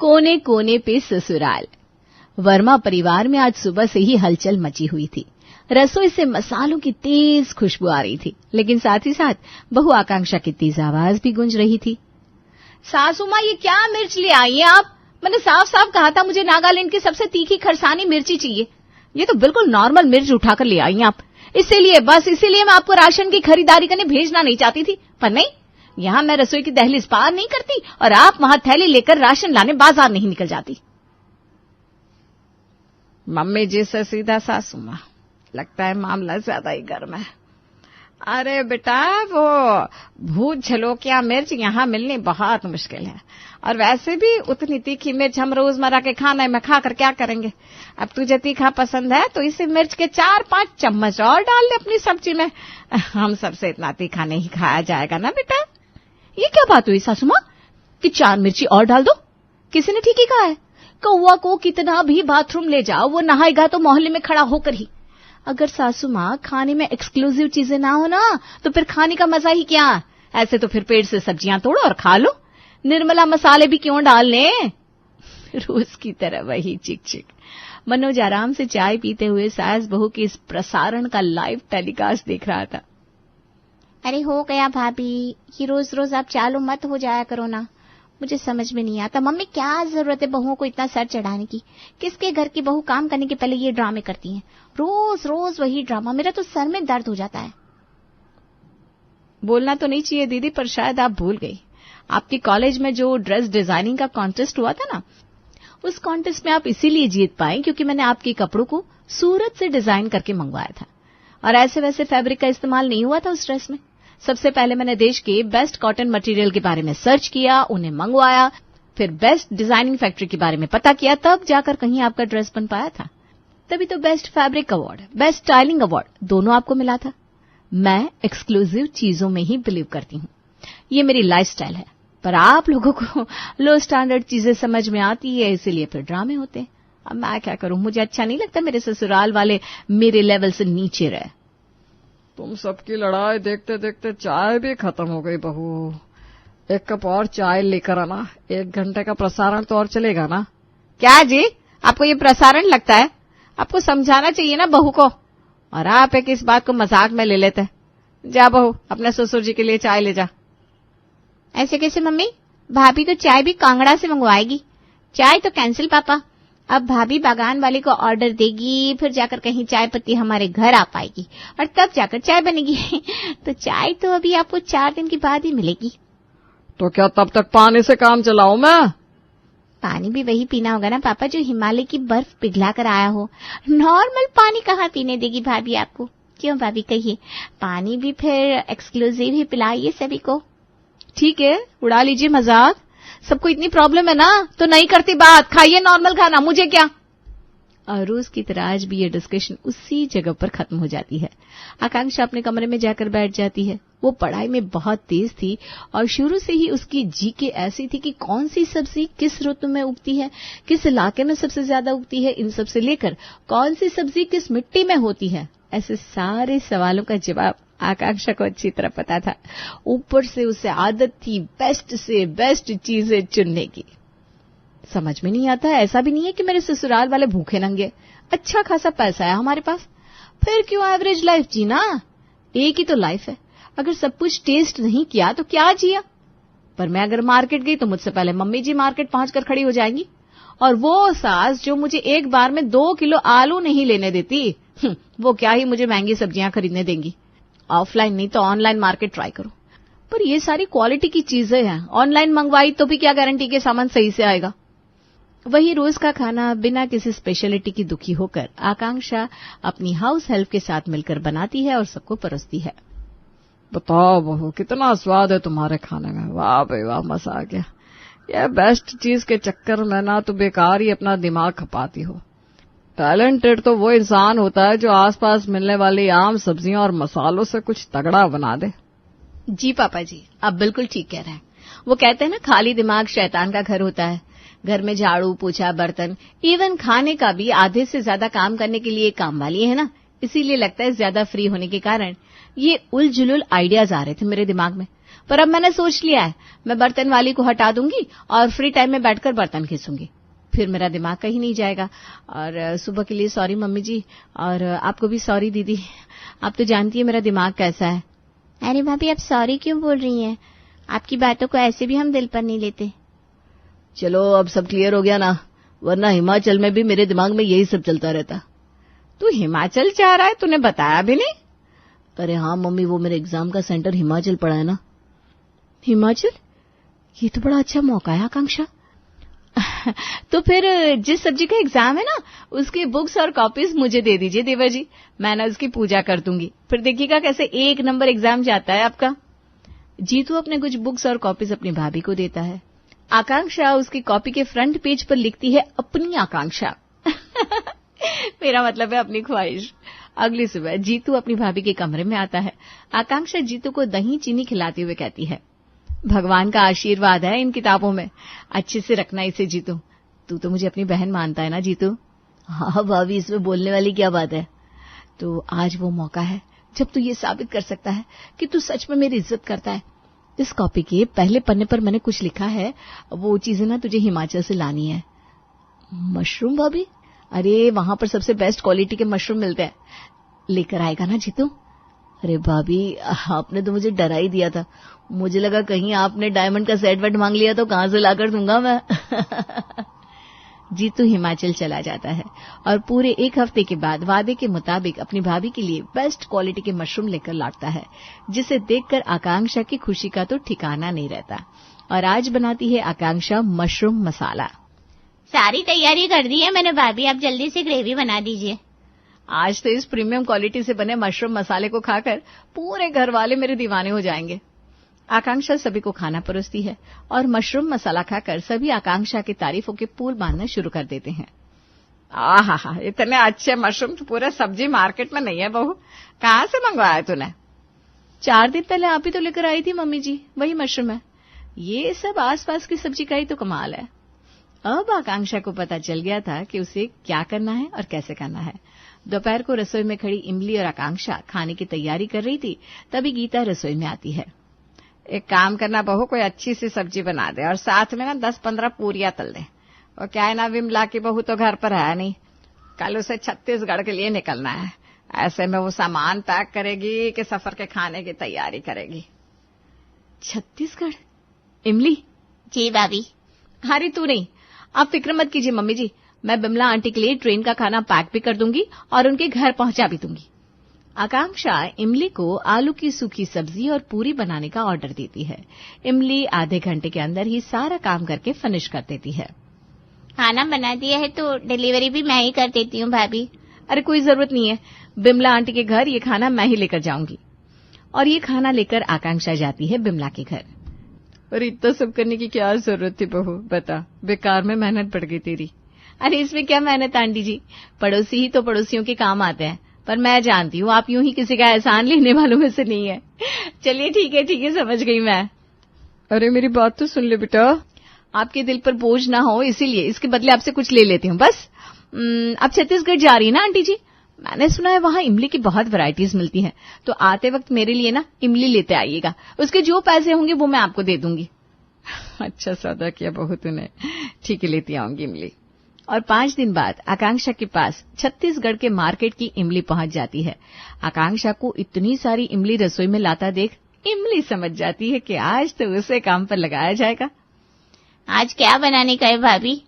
कोने कोने पे ससुराल। वर्मा परिवार में आज सुबह से ही हलचल मची हुई थी। रसोई से मसालों की तेज खुशबू आ रही थी, लेकिन साथ ही साथ बहू आकांक्षा की तेज आवाज भी गूंज रही थी। सासू माँ, ये क्या मिर्च ले आई हैं आप? मैंने साफ साफ कहा था मुझे नागालैंड की सबसे तीखी खरसानी मिर्ची चाहिए। ये तो बिल्कुल नॉर्मल मिर्च उठाकर ले आई हैं आप। इसीलिए मैं आपको राशन की खरीदारी करने भेजना नहीं चाहती थी, पर नहीं, यहाँ मैं रसोई की दहलीज पार नहीं करती और आप वहां थैली लेकर राशन लाने बाजार नहीं निकल जाती। मम्मी जी से सीधा सासू माँ, लगता है मामला ज्यादा ही गर्म है। अरे बेटा, वो भूत झलोकिया मिर्च यहाँ मिलनी बहुत मुश्किल है, और वैसे भी उतनी तीखी मिर्च हम रोजमर्रा के खाने में खाकर क्या करेंगे। अब तुझे तीखा पसंद है तो इसी मिर्च के 4-5 चम्मच और डाल ले अपनी सब्जी में। हम सबसे इतना तीखा नहीं खाया जाएगा ना बेटा। ये क्या बात हुई सासू माँ कि 4 मिर्ची और डाल दो? किसी ने ठीक ही कहा है। कौवा को कितना भी बाथरूम ले जाओ, वो नहाएगा तो मोहल्ले में खड़ा होकर ही। अगर सासू माँ खाने में एक्सक्लूसिव चीजें ना हो ना, तो फिर खाने का मजा ही क्या। ऐसे तो फिर पेट से सब्जियां तोड़ो और खा लो, निर्मला मसाले भी क्यों डालने। रोज की तरह वही चिक चिक। मनोज आराम से चाय पीते हुए सास बहू के इस प्रसारण का लाइव टेलीकास्ट देख रहा था। अरे हो गया भाभी, ये रोज रोज आप चालू मत हो जाया करो ना। मुझे समझ में नहीं आता मम्मी, क्या जरूरत है बहुओं को इतना सर चढ़ाने की। किसके घर की बहू काम करने के पहले ये ड्रामे करती हैं? रोज रोज वही ड्रामा, मेरा तो सर में दर्द हो जाता है। बोलना तो नहीं चाहिए दीदी, पर शायद आप भूल गई। आपके कॉलेज में जो ड्रेस डिजाइनिंग का कॉन्टेस्ट हुआ था ना, उस कॉन्टेस्ट में आप इसीलिए जीत पाए क्योंकि मैंने आपके कपड़ों को सूरत से डिजाइन करके मंगवाया था, और ऐसे वैसे फैब्रिक का इस्तेमाल नहीं हुआ था उस ड्रेस में। सबसे पहले मैंने देश के बेस्ट कॉटन मटेरियल के बारे में सर्च किया, उन्हें मंगवाया, फिर बेस्ट डिजाइनिंग फैक्ट्री के बारे में पता किया, तब जाकर कहीं आपका ड्रेस बन पाया था। तभी तो best fabric award, best styling award दोनों आपको मिला था। मैं एक्सक्लूसिव चीजों में ही बिलीव करती हूँ, ये मेरी लाइफस्टाइल है। पर आप लोगों को लो स्टैंडर्ड चीजें समझ में आती है, इसीलिए फिर ड्रामे होते हैं। अब मैं क्या करूं, मुझे अच्छा नहीं लगता मेरे ससुराल वाले मेरे लेवल से नीचे रहे। तुम सबकी लड़ाई देखते देखते चाय भी खत्म हो गई बहू। एक कप और चाय लेकर आना, 1 घंटे का प्रसारण तो और चलेगा ना। क्या जी, आपको ये प्रसारण लगता है? आपको समझाना चाहिए ना बहू को, और आप एक इस बात को मजाक में ले लेते हैं। जा बहू, अपने ससुर जी के लिए चाय ले जा। ऐसे कैसे मम्मी? भाभी तो चाय भी कांगड़ा से मंगवाएगी। चाय तो कैंसिल पापा। अब भाभी बागान वाले को ऑर्डर देगी, फिर जाकर कहीं चाय पत्ती हमारे घर आ पाएगी, और तब जाकर चाय बनेगी। तो चाय तो अभी आपको 4 दिन के बाद ही मिलेगी। तो क्या तब तक पानी से काम चलाऊं मैं? पानी भी वही पीना होगा ना पापा जो हिमालय की बर्फ पिघला कर आया हो। नॉर्मल पानी कहाँ पीने देगी भाभी आपको? क्यों भाभी, कहिए। पानी भी फिर एक्सक्लूसिव ही पिलाइए सभी को। ठीक है, उड़ा लीजिए मजाक। सबको इतनी प्रॉब्लम है ना, तो नहीं करती बात, खाइए नॉर्मल खाना, मुझे क्या। और रोज की तरह आज भी ये डिस्कशन उसी जगह पर खत्म हो जाती है। आकांक्षा अपने कमरे में जाकर बैठ जाती है। वो पढ़ाई में बहुत तेज थी और शुरू से ही उसकी जीके ऐसी थी कि कौन सी सब्जी किस ऋतु में उगती है, किस इलाके में सबसे ज्यादा उगती है, इन सब से लेकर कौन सी सब्जी किस मिट्टी में होती है, ऐसे सारे सवालों का जवाब आकांक्षा को अच्छी तरह पता था। ऊपर से उसे आदत थी बेस्ट से बेस्ट चीजें चुनने की। समझ में नहीं आता, ऐसा भी नहीं है कि मेरे ससुराल वाले भूखे नंगे, अच्छा खासा पैसा है हमारे पास, फिर क्यों एवरेज लाइफ जीना। एक ही तो लाइफ है, अगर सब कुछ टेस्ट नहीं किया तो क्या जिया। पर मैं अगर मार्केट गई तो मुझसे पहले मम्मी जी मार्केट पहुंचकर खड़ी हो जाएंगी, और वो सास जो मुझे एक बार में 2 किलो आलू नहीं लेने देती, वो क्या ही मुझे महंगी सब्जियां खरीदने देंगी। ऑफलाइन नहीं तो ऑनलाइन मार्केट ट्राई करो। पर ये सारी क्वालिटी की चीजें हैं, ऑनलाइन मंगवाई तो भी क्या गारंटी के सामान सही से आएगा। वही रोज का खाना बिना किसी स्पेशलिटी की दुखी होकर आकांक्षा अपनी हाउस हेल्प के साथ मिलकर बनाती है और सबको परोसती है। बताओ बहू, कितना स्वाद है तुम्हारे खाने में। वाह भाई वाह, मजा आ गया। यह बेस्ट चीज के चक्कर में ना तो बेकार ही अपना दिमाग खपाती हो। टैलेंटेड तो वो इंसान होता है जो आसपास मिलने वाली आम सब्जियों और मसालों से कुछ तगड़ा बना दे। जी पापा जी, आप बिल्कुल ठीक कह रहे हैं। वो कहते हैं ना, खाली दिमाग शैतान का घर होता है। घर में झाड़ू पोछा बर्तन इवन खाने का भी आधे से ज्यादा काम करने के लिए काम वाली है ना, इसीलिए लगता है ज्यादा फ्री होने के कारण ये उलझुल आइडियाज आ रहे थे मेरे दिमाग में। पर अब मैंने सोच लिया है, मैं बर्तन वाली को हटा दूंगी और फ्री टाइम में बैठकर बर्तन घिसूंगी, फिर मेरा दिमाग कहीं नहीं जाएगा। और सुबह के लिए सॉरी मम्मी जी, और आपको भी सॉरी दीदी, आप तो जानती है मेरा दिमाग कैसा है। अरे भाभी, आप सॉरी क्यों बोल रही हैं? आपकी बातों को ऐसे भी हम दिल पर नहीं लेते। चलो अब सब क्लियर हो गया ना, वरना हिमाचल में भी मेरे दिमाग में यही सब चलता रहता। तू हिमाचल जा रहा है, तूने बताया भी नहीं? अरे हाँ मम्मी, वो मेरे एग्जाम का सेंटर हिमाचल पड़ा है ना। हिमाचल? ये तो बड़ा अच्छा मौका है आकांक्षा। तो फिर जिस सब्जी का एग्जाम है ना, उसकी बुक्स और कॉपीज मुझे दे दीजिए देवर जी, मैं ना उसकी पूजा कर दूंगी, फिर देखिएगा कैसे 1 नंबर एग्जाम जाता है आपका। जीतू अपने कुछ बुक्स और कॉपीज अपनी भाभी को देता है। आकांक्षा उसकी कॉपी के फ्रंट पेज पर लिखती है अपनी आकांक्षा मेरा मतलब है अपनी ख्वाहिश। अगली सुबह जीतू अपनी भाभी के कमरे में आता है। आकांक्षा जीतू को दही चीनी खिलाते हुए कहती है, भगवान का आशीर्वाद है इन किताबों में, अच्छे से रखना इसे जीतू। तू तो मुझे अपनी बहन मानता है ना जीतू? हाँ भाभी, इसमें बोलने वाली क्या बात है। तो आज वो मौका है जब तू ये साबित कर सकता है कि तू सच में मेरी इज्जत करता है। इस कॉपी के पहले पन्ने पर मैंने कुछ लिखा है, वो चीजें ना तुझे हिमाचल से लानी है। मशरूम भाभी? अरे वहां पर सबसे बेस्ट क्वालिटी के मशरूम मिलते हैं, लेकर आएगा ना जीतू? अरे भाभी, आपने तो मुझे डरा ही दिया था, मुझे लगा कहीं आपने डायमंड का सेट वेट मांग लिया तो कहां से लाकर दूंगा मैं। जीतू हिमाचल चला जाता है और पूरे 1 हफ्ते के बाद वादे के मुताबिक अपनी भाभी के लिए बेस्ट क्वालिटी के मशरूम लेकर लौटता है, जिसे देखकर आकांक्षा की खुशी का तो ठिकाना नहीं रहता। और आज बनाती है आकांक्षा मशरूम मसाला। सारी तैयारी कर दी है मैंने भाभी, आप जल्दी से ग्रेवी बना दीजिए। आज तो इस प्रीमियम क्वालिटी से बने मशरूम मसाले को खाकर पूरे घर वाले मेरे दीवाने हो जाएंगे। आकांक्षा सभी को खाना परोसती है और मशरूम मसाला खाकर सभी आकांक्षा की तारीफों के पुल बांधना शुरू कर देते हैं। आहा, इतने अच्छे मशरूम तो पूरे सब्जी मार्केट में नहीं है बहू, कहाँ से मंगवाया तूने? 4 दिन पहले आप ही तो लेकर आई थी मम्मी जी, वही मशरूम है। ये सब आसपास की सब्जी का ही तो कमाल है। अब आकांक्षा को पता चल गया था कि उसे क्या करना है और कैसे करना है। दोपहर को रसोई में खड़ी इमली और आकांक्षा खाने की तैयारी कर रही थी, तभी गीता रसोई में आती है। एक काम करना बहू, कोई अच्छी सी सब्जी बना दे और साथ में ना 10-15 पूरियां तल दे। और क्या है ना, विमला की बहू तो घर पर है नहीं, कल उसे छत्तीसगढ़ के लिए निकलना है। ऐसे में वो सामान पैक करेगी कि सफर के खाने की तैयारी करेगी। छत्तीसगढ़? इमली? जी भाभी। अरे तू नहीं, आप फिक्र मत कीजिए मम्मी जी, मैं बिमला आंटी के लिए ट्रेन का खाना पैक भी कर दूंगी और उनके घर पहुंचा भी दूंगी। आकांक्षा इमली को आलू की सूखी सब्जी और पूरी बनाने का ऑर्डर देती है। इमली आधे घंटे के अंदर ही सारा काम करके फिनिश कर देती है। खाना बना दिया है तो डिलीवरी भी मैं ही कर देती हूँ भाभी। अरे कोई जरूरत नहीं है, बिमला आंटी के घर ये खाना मैं ही लेकर जाऊंगी। और ये खाना लेकर आकांक्षा जाती है बिमला के घर। अरे इतना सब करने की क्या जरूरत थी बहू, बता, बेकार में मेहनत बढ़ गई तेरी। अरे इसमें क्या मेहनत आंटी जी, पड़ोसी ही तो पड़ोसियों के काम आते हैं, पर मैं जानती हूँ आप यूं ही किसी का एहसान लेने वालों में से नहीं है। चलिए ठीक है, समझ गई मैं। अरे मेरी बात तो सुन ले बेटा। आपके दिल पर बोझ ना हो इसीलिए इसके बदले आपसे कुछ ले लेती हूँ बस। अब छत्तीसगढ़ जा रही है ना आंटी जी? मैंने सुना है वहां इमली की बहुत वैरायटीज मिलती हैं, तो आते वक्त मेरे लिए ना इमली लेते आइएगा, उसके जो पैसे होंगे वो मैं आपको दे दूंगी। अच्छा सौदा किया बहू तूने, ठीक है लेती आऊंगी इमली। और 5 दिन बाद आकांक्षा के पास छत्तीसगढ़ के मार्केट की इमली पहुंच जाती है। आकांक्षा को इतनी सारी इमली रसोई में लाता देख इमली समझ जाती है कि आज तो उसे काम पर लगाया जाएगा। आज क्या बनाने का है भाभी?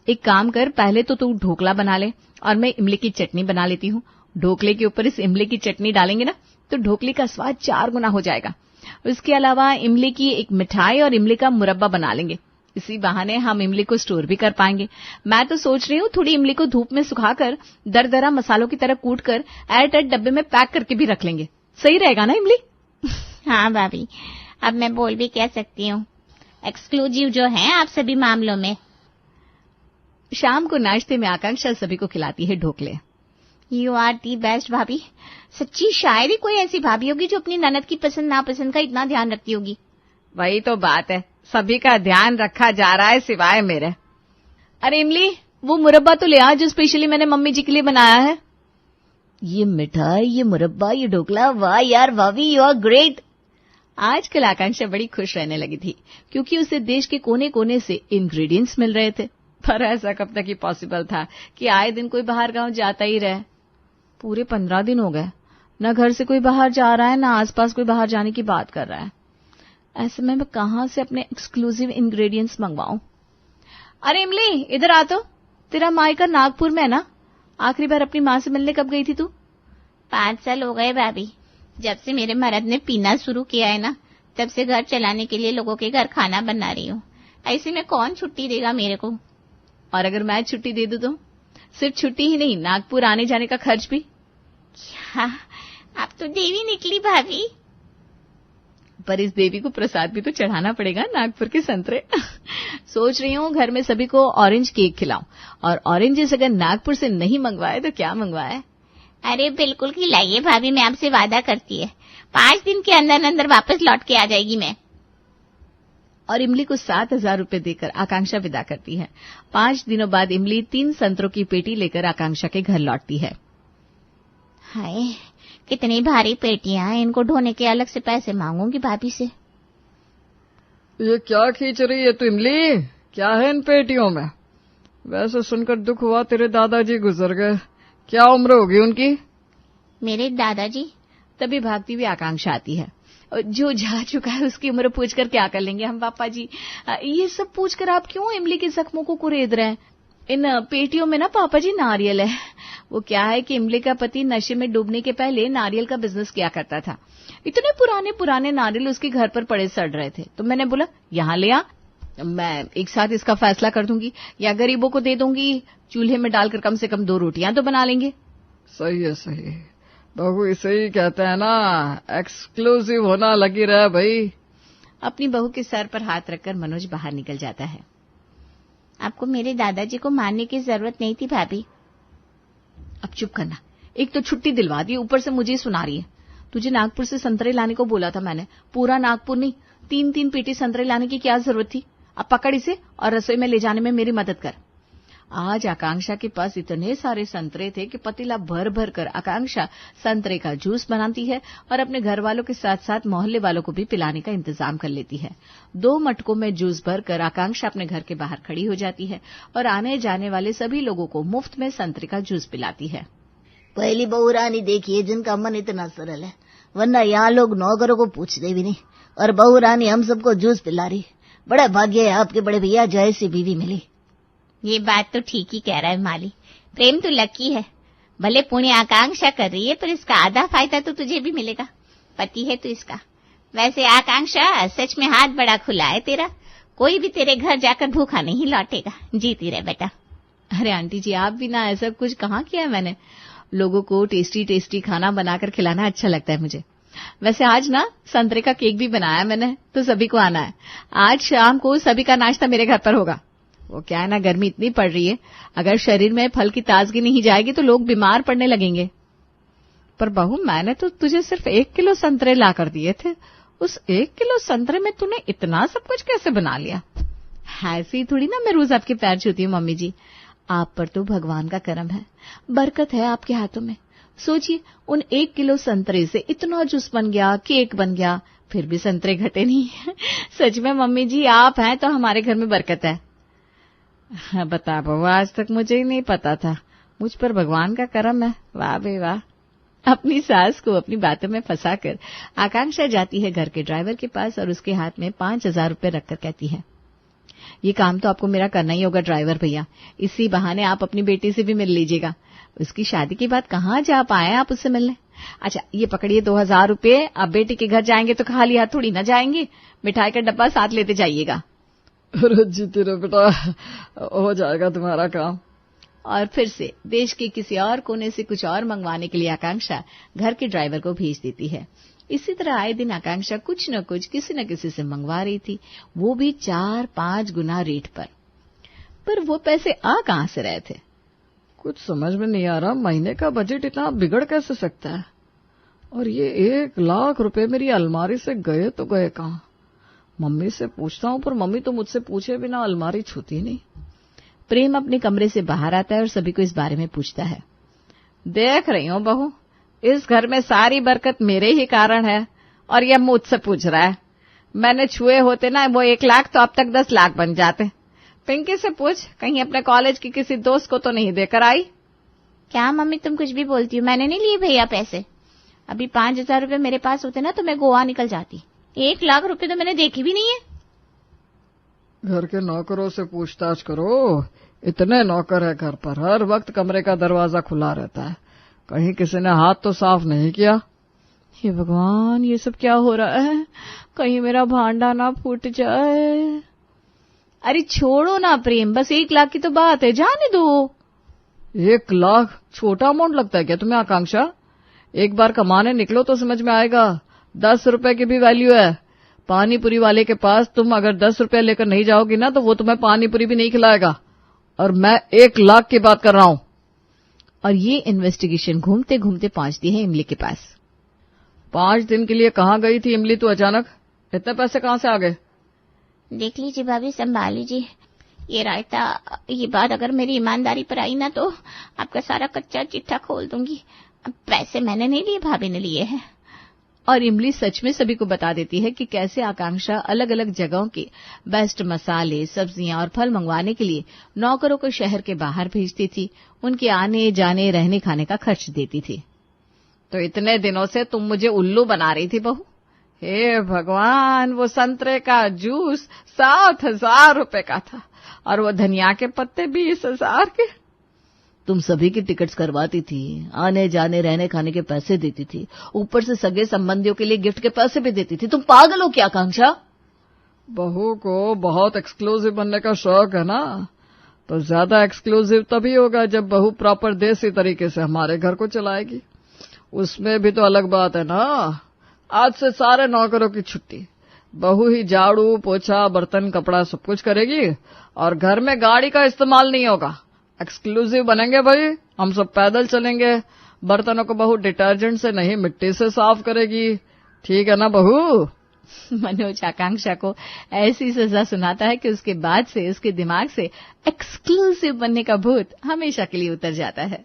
एक काम कर, पहले तो तू ढोकला बना ले और मैं इमली की चटनी बना लेती हूँ। ढोकले के ऊपर इस इमली की चटनी डालेंगे ना तो ढोकले का स्वाद 4 गुना हो जाएगा। उसके अलावा इमली की एक मिठाई और इमली का मुरब्बा बना लेंगे, इसी बहाने हम इमली को स्टोर भी कर पाएंगे। मैं तो सोच रही हूँ थोड़ी इमली को धूप में सुखाकर दरदरा मसालों की तरह कूटकर एयरटाइट डब्बे में पैक करके भी रख लेंगे। सही रहेगा ना इमली? हाँ भाभी, अब मैं बोल भी कह सकती हूँ, एक्सक्लूसिव जो है आप सभी मामलों में। शाम को नाश्ते में आकांक्षा सभी को खिलाती है ढोकले। यू आर दी बेस्ट भाभी। सच्ची शायद ही कोई ऐसी भाभी होगी जो अपनी ननद की पसंद नापसंद का इतना ध्यान रखती होगी। वही तो बात है, सभी का ध्यान रखा जा रहा है सिवाय मेरे। अरे इमली, वो मुरब्बा तो ले आ जो स्पेशली मैंने मम्मी जी के लिए बनाया है। ये मिठाई, ये मुरब्बा, ये ढोकला, वाह यार भाभी, यू आर ग्रेट। आजकल आकांक्षा बड़ी खुश रहने लगी थी क्योंकि उसे देश के कोने कोने से इंग्रेडिएंट्स मिल रहे थे। पर ऐसा कब तक ही पॉसिबल था कि आए दिन कोई बाहर गांव जाता ही रहे। पूरे 15 दिन हो गए, न घर से कोई बाहर जा रहा है, न आसपास कोई बाहर जाने की बात कर रहा है। ऐसे में मैं कहां से अपने एक्सक्लूसिव इंग्रेडिएंट्स मंगवाऊं? अरे इमली, इधर आ तो। तेरा मायका नागपुर में है ना? आखिरी बार अपनी माँ से मिलने कब गई थी तू? 5 साल हो गए भाभी। जब से मेरे मर्द ने पीना शुरू किया है ना, तब से घर चलाने के लिए लोगों के घर खाना बना रही हूँ। ऐसे में कौन छुट्टी देगा मेरे को? और अगर मैं छुट्टी दे दूं तो? सिर्फ छुट्टी ही नहीं, नागपुर आने जाने का खर्च भी। क्या? आप तो देवी निकली भाभी। पर इस देवी को प्रसाद भी तो चढ़ाना पड़ेगा, नागपुर के संतरे। सोच रही हूँ घर में सभी को ऑरेंज केक खिलाऊं, और ऑरेंजेस अगर नागपुर से नहीं मंगवाए तो क्या मंगवाए? अरे बिल्कुल खिलाइए भाभी, मैं आपसे वादा करती है 5 दिन के अंदर अंदर वापस लौट के आ जाएगी मैं। और इमली को 7,000 रुपए देकर आकांक्षा विदा करती है। 5 दिनों बाद इमली 3 संतरों की पेटी लेकर आकांक्षा के घर लौटती है। हाय, कितनी भारी पेटियां हैं, इनको ढोने के अलग से पैसे मांगूंगी भाभी से। ये क्या खींच रही है तू इमली? क्या है इन पेटियों में? वैसे सुनकर दुख हुआ, तेरे दादाजी गुजर गए। क्या उम्र होगी उनकी? मेरे दादाजी? तभी भागती हुई आकांक्षा आती है। जो जा चुका है उसकी उम्र पूछकर क्या कर लेंगे हम पापा जी? ये सब पूछकर आप क्यों इमली के जख्मों को कुरेद रहे हैं? इन पेटियों में ना पापा जी नारियल है। वो क्या है कि इमली का पति नशे में डूबने के पहले नारियल का बिजनेस किया करता था। इतने पुराने पुराने नारियल उसके घर पर पड़े सड़ रहे थे, तो मैंने बोला यहाँ ले आ, मैं एक साथ इसका फैसला कर दूंगी, या गरीबों को दे दूंगी, चूल्हे में डालकर कम से कम 2 रोटियां तो बना लेंगे। सही है, सही है बहू, इसे ही कहते हैं ना, एक्सक्लूसिव होना लगी रहे भाई। अपनी बहू के सर पर हाथ रखकर मनोज बाहर निकल जाता है। आपको मेरे दादाजी को मारने की जरूरत नहीं थी भाभी। अब चुप करना, एक तो छुट्टी दिलवा दी, ऊपर से मुझे सुना रही है। तुझे नागपुर से संतरे लाने को बोला था मैंने, पूरा नागपुर नहीं, 3-3 पेटी संतरे लाने की क्या जरूरत थी? अब पकड़ इसे और रसोई में ले जाने में मेरी मदद कर। आज आकांक्षा के पास इतने सारे संतरे थे कि पतीला भर भर कर आकांक्षा संतरे का जूस बनाती है और अपने घर वालों के साथ साथ मोहल्ले वालों को भी पिलाने का इंतजाम कर लेती है। 2 मटकों में जूस भरकर आकांक्षा अपने घर के बाहर खड़ी हो जाती है और आने जाने वाले सभी लोगों को मुफ्त में संतरे का जूस पिलाती है। पहली बहू रानी देखिए जिनका मन इतना सरल है, वरना यहाँ लोग नौकरों को पूछते भी नहीं, और बहू रानी हम सबको जूस पिला रही। बड़ा भाग्य है आपके बड़े भैया जो ऐसी बीवी मिली। ये बात तो ठीक ही कह रहा है माली, प्रेम तो लकी है। भले पुण्य आकांक्षा कर रही है, पर इसका आधा फायदा तो तुझे भी मिलेगा, पति है तो इसका। वैसे आकांक्षा सच में हाथ बड़ा खुला है तेरा, कोई भी तेरे घर जाकर भूखा नहीं लौटेगा। जीती रहे बेटा। अरे आंटी जी, आप भी ना ऐसा कुछ कहाँ किया है मैंने। लोगों को टेस्टी टेस्टी खाना बनाकर खिलाना अच्छा लगता है मुझे। वैसे आज ना संतरे का केक भी बनाया मैंने, तो सभी को आना है। आज शाम को सभी का नाश्ता मेरे घर पर होगा। वो क्या है ना, गर्मी इतनी पड़ रही है, अगर शरीर में फल की ताजगी नहीं जाएगी तो लोग बीमार पड़ने लगेंगे। पर बहू, मैंने तो तुझे सिर्फ 1 किलो संतरे ला कर दिए थे, उस 1 किलो संतरे में तूने इतना सब कुछ कैसे बना लिया? ऐसे ही थोड़ी ना मैं रोज आपके पैर छूती हूँ मम्मी जी, आप पर तो भगवान का करम है, बरकत है आपके हाथों में। सोचिए, उन 1 किलो संतरे से इतना जूस बन गया, केक बन गया, फिर भी संतरे घटे नहीं। सच में मम्मी जी, आप हैं तो हमारे घर में बरकत है। बता बहू, आज तक मुझे ही नहीं पता था, मुझ पर भगवान का करम है। वाह बे वाह। अपनी सास को अपनी बातों में फंसाकर आकांक्षा जाती है घर के ड्राइवर के पास और उसके हाथ में 5,000 रुपए रखकर कहती है, ये काम तो आपको मेरा करना ही होगा ड्राइवर भैया, इसी बहाने आप अपनी बेटी से भी मिल लीजिएगा। उसकी शादी के बाद कहाँ जा पाए आप उससे मिलने। अच्छा, ये पकड़िए 2,000 रुपए, अब बेटी के घर जाएंगे तो खाली हाथ थोड़ी ना जाएंगे, मिठाई का डब्बा साथ लेते जाइएगा। अरे जीती रहे बेटा, हो जाएगा तुम्हारा काम। और फिर से देश के किसी और कोने से कुछ और मंगवाने के लिए आकांक्षा घर के ड्राइवर को भेज देती है। इसी तरह आए दिन आकांक्षा कुछ न कुछ किसी न किसी से मंगवा रही थी, वो भी 4-5 गुना रेट पर। वो पैसे आ कहां से रहे थे? कुछ समझ में नहीं आ रहा, महीने का बजट इतना बिगड़ कैसे सकता है? और ये 1 लाख रुपए मेरी अलमारी से गए तो गए कहाँ? मम्मी से पूछता हूँ, पर मम्मी तो मुझसे पूछे बिना अलमारी छूती नहीं। प्रेम अपने कमरे से बाहर आता है और सभी को इस बारे में पूछता है। देख रही हूँ बहू, इस घर में सारी बरकत मेरे ही कारण है, और ये मुझसे पूछ रहा है। मैंने छुए होते ना वो 1 लाख तो अब तक 10 लाख बन जाते। पिंकी से पूछ, कहीं अपने कॉलेज की किसी दोस्त को तो नहीं देकर आई? क्या मम्मी तुम कुछ भी बोलती हो, मैंने नहीं लिए भैया पैसे। अभी 5,000 रुपए मेरे पास होते ना तो मैं गोवा निकल जाती। 1 लाख रुपए तो मैंने देखे भी नहीं है। घर के नौकरों से पूछताछ करो, इतने नौकर है घर पर, हर वक्त कमरे का दरवाजा खुला रहता है, कहीं किसी ने हाथ तो साफ नहीं किया। हे भगवान, ये सब क्या हो रहा है? कहीं मेरा भांडा ना फूट जाए। अरे छोड़ो ना प्रेम, बस 1 लाख की तो बात है, जाने दो। 1 लाख छोटा अमाउंट लगता है क्या तुम्हें आकांक्षा? एक बार कमाने निकलो तो समझ में आएगा, 10 रुपए की भी वैल्यू है। पानीपुरी वाले के पास तुम अगर 10 रुपए लेकर नहीं जाओगी ना तो वो तुम्हें पानीपुरी भी नहीं खिलाएगा, और मैं 1 लाख की बात कर रहा हूं। और ये इन्वेस्टिगेशन घूमते घूमते पहुंचती है इमली के पास। 5 दिन के लिए कहाँ गई थी इमली तू अचानक? इतने पैसे कहाँ से आ गए? देख लीजिए भाभी, संभाल लीजिए ये रायता। ये बात अगर मेरी ईमानदारी पर आई ना तो आपका सारा कच्चा चिट्ठा खोल दूंगी। अब पैसे मैंने नहीं लिए, भाभी ने लिए हैं। और इमली सच में सभी को बता देती है कि कैसे आकांक्षा अलग अलग जगहों के बेस्ट मसाले, सब्जियां और फल मंगवाने के लिए नौकरों को शहर के बाहर भेजती थी, उनके आने जाने रहने खाने का खर्च देती थी। तो इतने दिनों से तुम मुझे उल्लू बना रही थी बहू। हे भगवान, वो संतरे का जूस 7,000 रुपए का था और वो धनिया के पत्ते 20,000 के। तुम सभी की टिकट्स करवाती थी, आने जाने रहने खाने के पैसे देती थी, ऊपर से सगे संबंधियों के लिए गिफ्ट के पैसे भी देती थी। तुम पागल हो क्या आकांक्षा? बहू को बहुत एक्सक्लूसिव बनने का शौक है ना, तो ज्यादा एक्सक्लूसिव तभी होगा जब बहू प्रॉपर देसी तरीके से हमारे घर को चलाएगी। उसमें भी तो अलग बात है ना। आज से सारे नौकरों की छुट्टी, बहू ही झाड़ू पोछा बर्तन कपड़ा सब कुछ करेगी और घर में गाड़ी का इस्तेमाल नहीं होगा। एक्सक्लूसिव बनेंगे भाई, हम सब पैदल चलेंगे, बर्तनों को बहू डिटर्जेंट से नहीं मिट्टी से साफ करेगी। ठीक है ना बहू? मनोज आकांक्षा को ऐसी सजा सुनाता है कि उसके बाद से उसके दिमाग से एक्सक्लूसिव बनने का भूत हमेशा के लिए उतर जाता है।